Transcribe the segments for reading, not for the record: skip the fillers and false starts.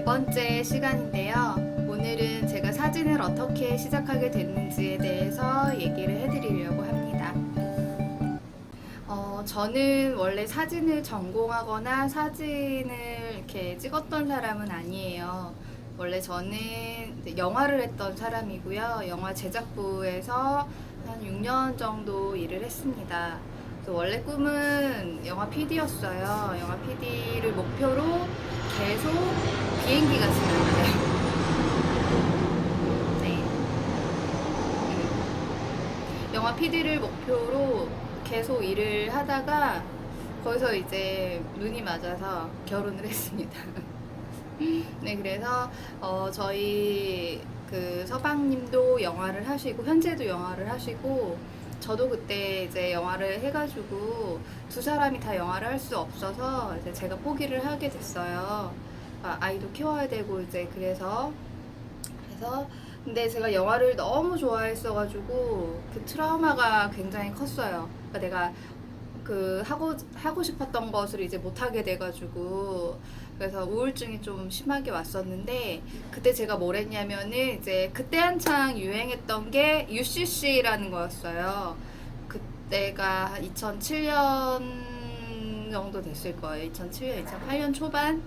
네 번째 시간인데요. 오늘은 제가 사진을 어떻게 시작하게 됐는지에 대해서 얘기를 해드리려고 합니다. 저는 원래 사진을 전공하거나 사진을 이렇게 찍었던 사람은 아니에요. 원래 저는 이제 영화를 했던 사람이고요. 영화 제작부에서 한 6년 정도 일을 했습니다. 그래서 원래 꿈은 영화 PD였어요. 영화 PD를 목표로 계속 비행기가 지나가요. 네. 영화 PD를 목표로 계속 일을 하다가 거기서 이제 눈이 맞아서 결혼을 했습니다. 네, 그래서 저희 그 서방님도 영화를 하시고 현재도 영화를 하시고 저도 그때 이제 영화를 해가지고 두 사람이 다 영화를 할 수 없어서 이제 제가 포기를 하게 됐어요. 아이도 키워야 되고 이제 그래서 근데 제가 영화를 너무 좋아했어가지고 그 트라우마가 굉장히 컸어요. 그러니까 내가 그 하고 싶었던 것을 이제 못하게 돼가지고 그래서 우울증이 좀 심하게 왔었는데 그때 제가 뭘 했냐면은 이제 그때 한창 유행했던 게 UCC라는 거였어요. 그때가 2007년 정도 됐을 거예요. 2007년, 2008년 초반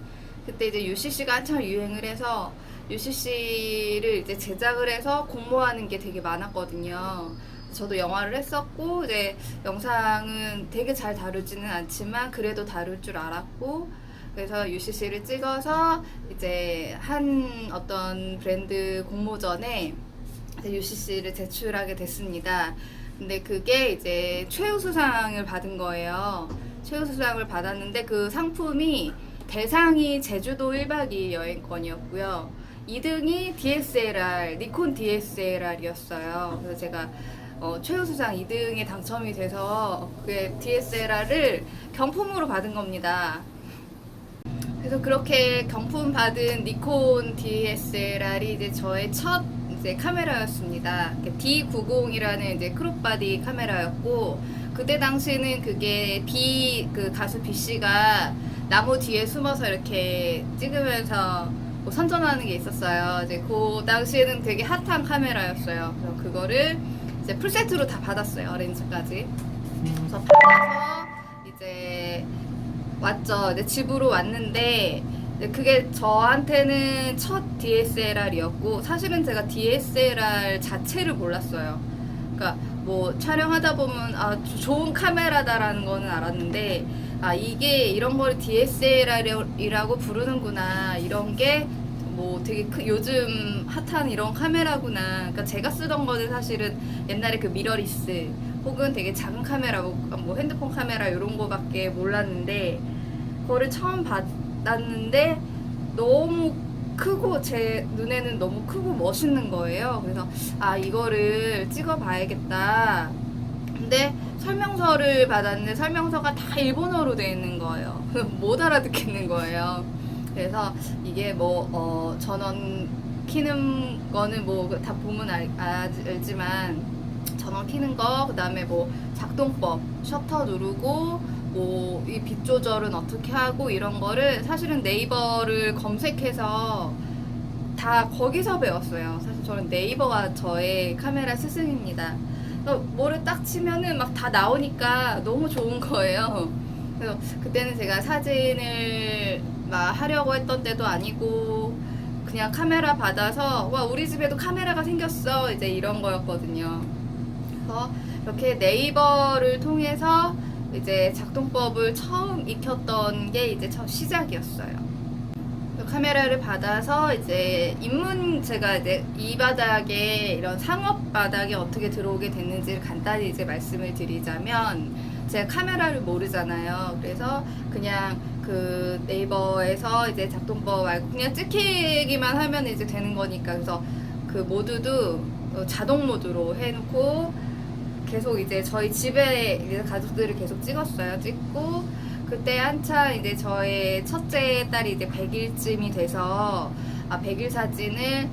그때 이제 UCC가 한창 유행을 해서 UCC를 이제 제작을 해서 공모하는 게 되게 많았거든요. 저도 영화를 했었고 이제 영상은 되게 잘 다루지는 않지만 그래도 다룰 줄 알았고 그래서 UCC를 찍어서 이제 한 어떤 브랜드 공모전에 UCC를 제출하게 됐습니다. 근데 그게 이제 최우수상을 받은 거예요. 최우수상을 받았는데 그 상품이 대상이 제주도 1박 2일 여행권이었고요. 2등이 DSLR, 니콘 DSLR이었어요. 그래서 제가 최우수상 2등에 당첨이 돼서 그게 DSLR을 경품으로 받은 겁니다. 그래서 그렇게 경품 받은 니콘 DSLR이 이제 저의 첫 이제 카메라였습니다. D90이라는 이제 크롭바디 카메라였고 그때 당시는 그게 그 가수 B 씨가 나무 뒤에 숨어서 이렇게 찍으면서 뭐 선전하는 게 있었어요. 이제 그 당시에는 되게 핫한 카메라였어요. 그래서 그거를 이제 풀세트로 다 받았어요. 렌즈까지. 그래서 받아서 이제 왔죠. 이제 집으로 왔는데 그게 저한테는 첫 DSLR이었고 사실은 제가 DSLR 자체를 몰랐어요. 그러니까 뭐 촬영하다 보면 좋은 카메라다라는 거는 알았는데 이게 이런 걸 DSLR이라고 부르는구나 이런 게 뭐 되게 요즘 핫한 이런 카메라구나. 그러니까 제가 쓰던 거는 사실은 옛날에 그 미러리스 혹은 되게 작은 카메라 뭐 핸드폰 카메라 이런 거밖에 몰랐는데 그거를 처음 받았는데 너무 크고 제 눈에는 너무 크고 멋있는 거예요. 그래서 이거를 찍어봐야겠다. 근데 설명서를 받았는데 설명서가 다 일본어로 되어 있는 거예요. 못 알아듣겠는 거예요. 그래서 이게 뭐 전원 키는 거는 뭐 다 보면 알지만 전원 키는 거 그다음에 뭐 작동법 셔터 누르고 뭐 이 빛 조절은 어떻게 하고 이런 거를 사실은 네이버를 검색해서 다 거기서 배웠어요. 사실 저는 네이버가 저의 카메라 스승입니다. 뭐를 딱 치면은 막 다 나오니까 너무 좋은 거예요. 그래서 그때는 제가 사진을 막 하려고 했던 때도 아니고 그냥 카메라 받아서 와 우리 집에도 카메라가 생겼어 이제 이런 거였거든요. 그래서 이렇게 네이버를 통해서 이제 작동법을 처음 익혔던 게 이제 첫 시작이었어요. 카메라를 받아서 이제 제가 이제 이 바닥에 이런 상업 바닥에 어떻게 들어오게 됐는지를 간단히 이제 말씀을 드리자면 제가 카메라를 모르잖아요. 그래서 그냥 그 네이버에서 이제 작동법 말고 그냥 찍히기만 하면 이제 되는 거니까 그래서 그 모드도 자동 모드로 해놓고 계속 이제 저희 집에 이제 가족들을 계속 찍고 그때 한참 이제 저의 첫째 딸이 이제 100일쯤이 돼서 100일 사진을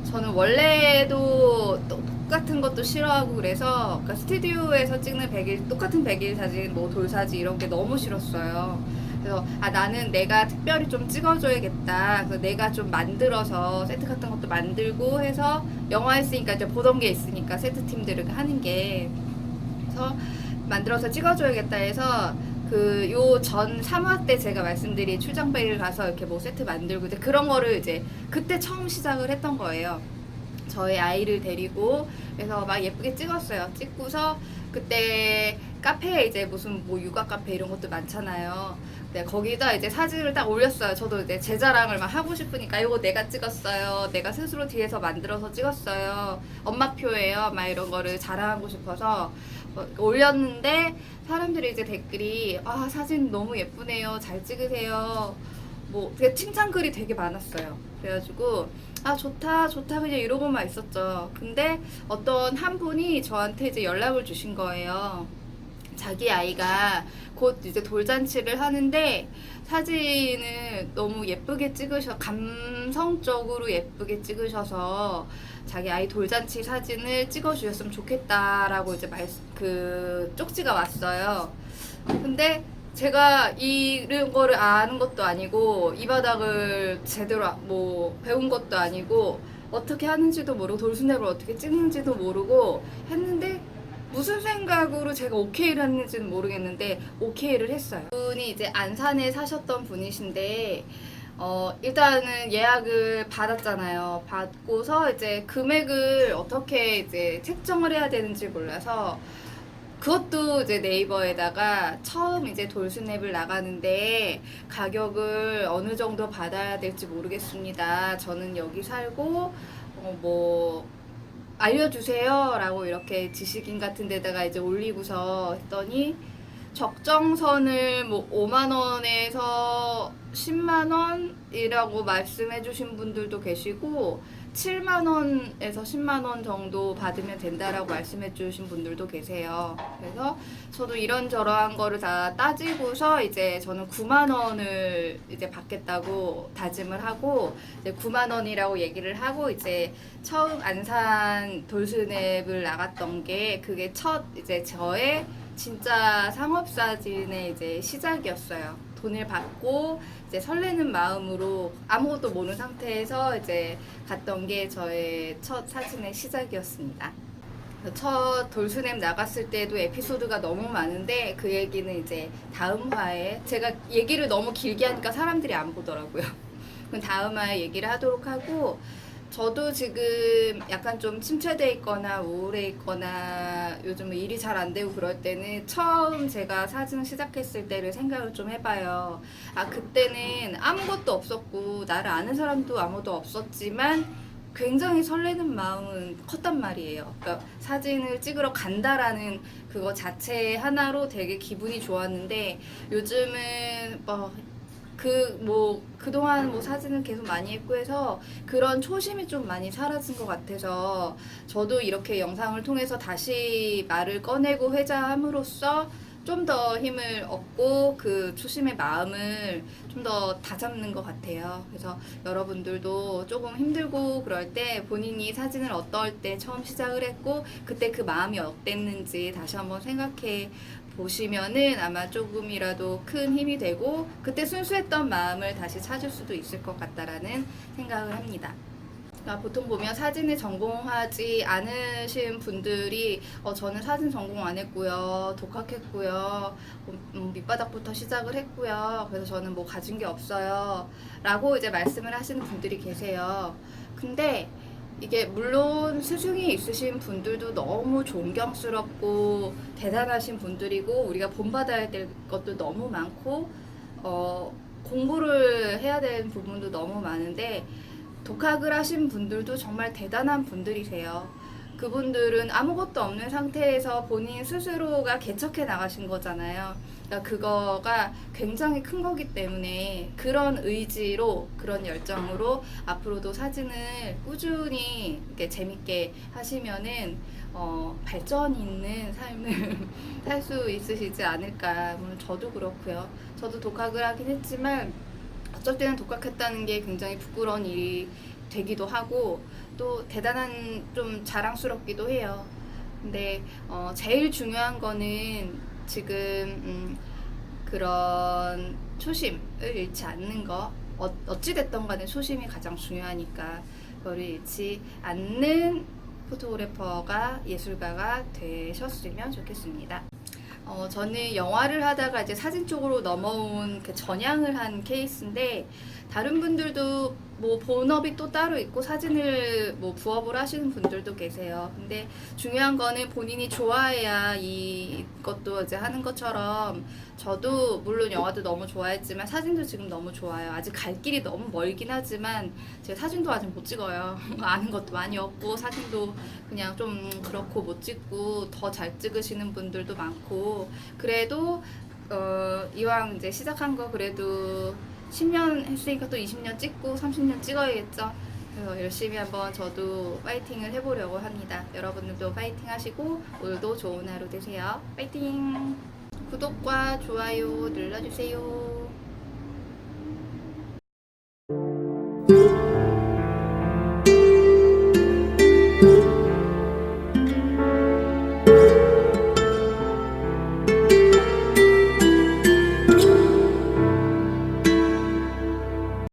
저는 원래도 똑같은 것도 싫어하고 그래서 그러니까 스튜디오에서 찍는 100일 똑같은 100일 사진 뭐 돌사진 이런 게 너무 싫었어요. 그래서 나는 내가 특별히 좀 찍어줘야겠다. 그래서 내가 좀 만들어서 세트 같은 것도 만들고 해서 영화 했으니까 이제 보던 게 있으니까 세트 팀들을 하는 게, 그래서 만들어서 찍어줘야겠다 해서 그 요 전 3화 때 제가 말씀드린 출장배를 가서 이렇게 뭐 세트 만들고 이제 그런 거를 이제 그때 처음 시작을 했던 거예요. 저의 아이를 데리고. 그래서 막 예쁘게 찍었어요. 찍고서 그때 카페에 이제 무슨 뭐 육아 카페 이런 것도 많잖아요. 네, 거기다 이제 사진을 딱 올렸어요. 저도 이제 제 자랑을 막 하고 싶으니까 이거 내가 찍었어요. 내가 스스로 뒤에서 만들어서 찍었어요. 엄마표예요. 막 이런 거를 자랑하고 싶어서 올렸는데 사람들이 이제 댓글이 사진 너무 예쁘네요. 잘 찍으세요. 뭐 되게 칭찬글이 되게 많았어요. 그래가지고 좋다 좋다 그냥 이러고만 있었죠. 근데 어떤 한 분이 저한테 이제 연락을 주신 거예요. 자기 아이가 곧 이제 돌잔치를 하는데 사진을 너무 예쁘게 감성적으로 예쁘게 찍으셔서 자기 아이 돌잔치 사진을 찍어주셨으면 좋겠다라고 이제 쪽지가 왔어요. 근데 제가 이런 거를 아는 것도 아니고 이 바닥을 제대로 뭐 배운 것도 아니고 어떻게 하는지도 모르고 돌스냅을 어떻게 찍는지도 모르고 했는데 무슨 생각으로 제가 오케이를 했는지는 모르겠는데 오케이를 했어요. 분이 이제 안산에 사셨던 분이신데 일단은 예약을 받았잖아요. 받고서 이제 금액을 어떻게 이제 책정을 해야 되는지 몰라서 그것도 이제 네이버에다가 처음 이제 돌스냅을 나가는데 가격을 어느 정도 받아야 될지 모르겠습니다. 저는 여기 살고 뭐 알려주세요 라고 이렇게 지식인 같은 데다가 이제 올리고서 했더니 적정선을 뭐 5만원에서 10만원이라고 말씀해 주신 분들도 계시고 7만원에서 10만원 정도 받으면 된다라고 말씀해 주신 분들도 계세요. 그래서 저도 이런저런 거를 다 따지고서 이제 저는 9만원을 이제 받겠다고 다짐을 하고 이제 9만원이라고 얘기를 하고 이제 처음 안산 돌스냅을 나갔던 게 그게 첫 이제 저의 진짜 상업사진의 이제 시작이었어요. 돈을 받고 이제 설레는 마음으로 아무것도 모르는 상태에서 이제 갔던 게 저의 첫 사진의 시작이었습니다. 첫 돌스냅 나갔을 때도 에피소드가 너무 많은데 그 얘기는 이제 다음 화에 제가 얘기를 너무 길게 하니까 사람들이 안 보더라고요. 그럼 다음 화에 얘기를 하도록 하고 저도 지금 약간 좀 침체돼 있거나 우울해 있거나 요즘 일이 잘 안 되고 그럴 때는 처음 제가 사진 시작했을 때를 생각을 좀 해봐요. 그때는 아무것도 없었고 나를 아는 사람도 아무도 없었지만 굉장히 설레는 마음은 컸단 말이에요. 그러니까 사진을 찍으러 간다라는 그거 자체 하나로 되게 기분이 좋았는데 요즘은 그동안 사진을 계속 많이 했고 해서 그런 초심이 좀 많이 사라진 것 같아서 저도 이렇게 영상을 통해서 다시 말을 꺼내고 회자함으로써 좀 더 힘을 얻고 그 초심의 마음을 좀 더 다잡는 것 같아요. 그래서 여러분들도 조금 힘들고 그럴 때 본인이 사진을 어떨 때 처음 시작을 했고 그때 그 마음이 어땠는지 다시 한번 생각해 보시면은 아마 조금이라도 큰 힘이 되고 그때 순수했던 마음을 다시 찾을 수도 있을 것 같다라는 생각을 합니다. 보통 보면 사진을 전공하지 않으신 분들이 저는 사진 전공 안 했고요, 독학했고요, 밑바닥부터 시작을 했고요, 그래서 저는 뭐 가진 게 없어요 라고 이제 말씀을 하시는 분들이 계세요. 근데 이게 물론 스승이 있으신 분들도 너무 존경스럽고 대단하신 분들이고 우리가 본받아야 될 것도 너무 많고 공부를 해야 되는 부분도 너무 많은데 독학을 하신 분들도 정말 대단한 분들이세요. 그분들은 아무것도 없는 상태에서 본인 스스로가 개척해 나가신 거잖아요. 그러니까 그거가 굉장히 큰 거기 때문에 그런 의지로 그런 열정으로 앞으로도 사진을 꾸준히 이렇게 재밌게 하시면은 발전 있는 삶을 살 수 있으시지 않을까. 물론 저도 그렇고요. 저도 독학을 하긴 했지만 어쩔 때는 독학했다는 게 굉장히 부끄러운 일이 되기도 하고 또 대단한 좀 자랑스럽기도 해요. 근데 제일 중요한 거는 지금 그런 초심을 잃지 않는 거, 어찌됐던 간에 초심이 가장 중요하니까 그거를 잃지 않는 포토그래퍼가, 예술가가 되셨으면 좋겠습니다. 저는 영화를 하다가 이제 사진 쪽으로 넘어온 그 전향을 한 케이스인데, 다른 분들도 뭐 본업이 또 따로 있고 사진을 뭐 부업을 하시는 분들도 계세요. 근데 중요한 거는 본인이 좋아해야 이것도 이제 하는 것처럼, 저도 물론 영화도 너무 좋아했지만 사진도 지금 너무 좋아요. 아직 갈 길이 너무 멀긴 하지만 제가 사진도 아직 못 찍어요. 아는 것도 많이 없고 사진도 그냥 좀 그렇고 못 찍고, 더 잘 찍으시는 분들도 많고, 그래도 이왕 이제 시작한 거 그래도 10년 했으니까 또 20년 찍고 30년 찍어야겠죠. 그래서 열심히 한번 저도 파이팅을 해보려고 합니다. 여러분들도 파이팅 하시고 오늘도 좋은 하루 되세요. 파이팅! 구독과 좋아요 눌러주세요.